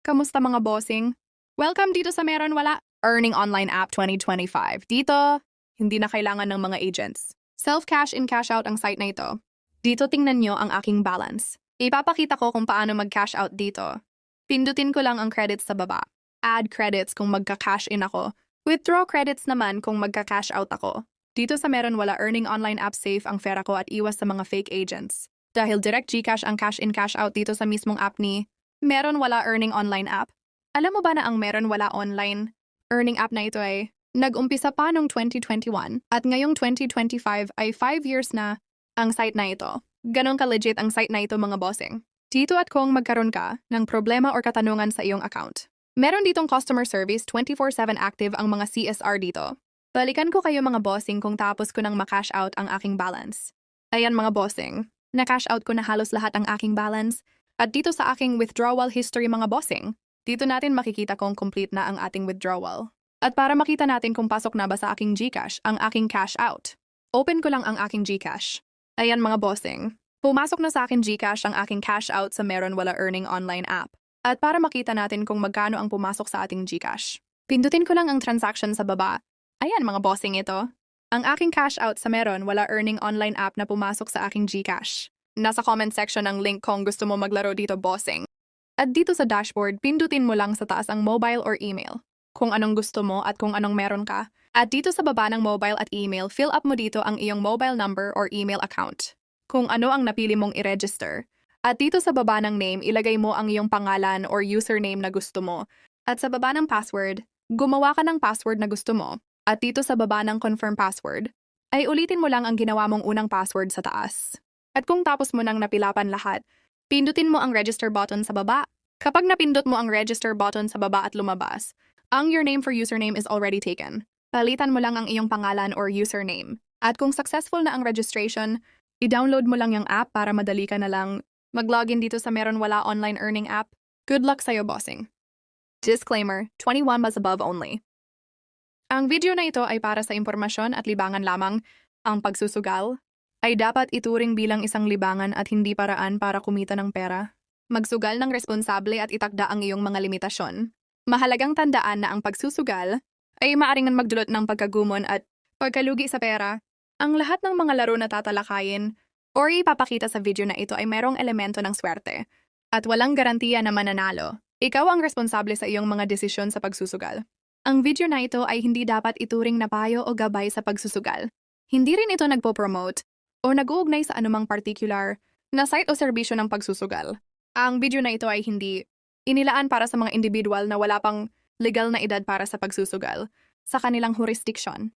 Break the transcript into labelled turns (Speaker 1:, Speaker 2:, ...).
Speaker 1: Kamusta mga bossing? Welcome dito sa Meron Wala Earning Online App 2025. Dito, hindi na kailangan ng mga agents. Self-cash in cash out ang site na ito. Dito tingnan nyo ang aking balance. Ipapakita ko kung paano mag-cash out dito. Pindutin ko lang ang credits sa baba. Add credits kung magka-cash in ako. Withdraw credits naman kung magka-cash out ako. Dito sa Meron Wala Earning Online App safe ang pera ko at iwas sa mga fake agents. Dahil direct GCash ang cash in cash out dito sa mismong app ni Meron Wala Earning Online App. Alam mo ba na ang Meron Wala Online Earning App na ito ay nag-umpisa pa noong 2021 at ngayong 2025 ay 5 years na ang site na ito. Ganon ka-legit ang site na ito mga bossing. Dito at kung magkaroon ka ng problema or katanungan sa iyong account. Meron ditong customer service 24/7 active ang mga CSR dito. Balikan ko kayo mga bossing kung tapos ko nang ma-cash out ang aking balance. Ayan mga bossing, na-cash out ko na halos lahat ang aking balance. At dito sa aking withdrawal history mga bossing, dito natin makikita kung complete na ang ating withdrawal. At para makita natin kung pasok na ba sa aking GCash ang aking cash out, open ko lang ang aking GCash. Ayan mga bossing, pumasok na sa aking GCash ang aking cash out sa Meron Wala Earning Online App. At para makita natin kung magkano ang pumasok sa ating GCash, pindutin ko lang ang transaction sa baba. Ayan mga bossing ito. Ang aking cash out sa Meron Wala Earning Online App na pumasok sa aking GCash. Nasa comment section ang link kung gusto mo maglaro dito bossing. At dito sa dashboard, pindutin mo lang sa taas ang mobile or email. Kung anong gusto mo at kung anong meron ka. At dito sa baba ng mobile at email, fill up mo dito ang iyong mobile number or email account. Kung ano ang napili mong i-register. At dito sa baba ng name, ilagay mo ang iyong pangalan or username na gusto mo. At sa baba ng password, gumawa ka ng password na gusto mo. At dito sa baba ng confirm password, ay ulitin mo lang ang ginawa mong unang password sa taas. At kung tapos mo nang napilapan lahat, pindutin mo ang register button sa baba. Kapag napindot mo ang register button sa baba at lumabas, ang your name for username is already taken. Palitan mo lang ang iyong pangalan or username. At kung successful na ang registration, i-download mo lang yung app para madali ka na lang mag-login dito sa Meron Wala Online Earning App. Good luck sa'yo, bossing. Disclaimer, 21 plus above only. Ang video na ito ay para sa impormasyon at libangan lamang. Ang pagsusugal ay dapat ituring bilang isang libangan at hindi paraan para kumita ng pera. Magsugal ng responsable at itakda ang iyong mga limitasyon. Mahalagang tandaan na ang pagsusugal ay maaring magdulot ng pagkagumon at pagkalugi sa pera. Ang lahat ng mga laro na tatalakayin o ipapakita sa video na ito ay mayroong elemento ng swerte at walang garantiya na mananalo. Ikaw ang responsable sa iyong mga desisyon sa pagsusugal. Ang video na ito ay hindi dapat ituring na payo o gabay sa pagsusugal. Hindi rin ito nagpo-promote o nag-uugnay sa anumang particular na site o serbisyo ng pagsusugal. Ang video na ito ay hindi inilaan para sa mga individual na wala pang legal na edad para sa pagsusugal sa kanilang jurisdiction.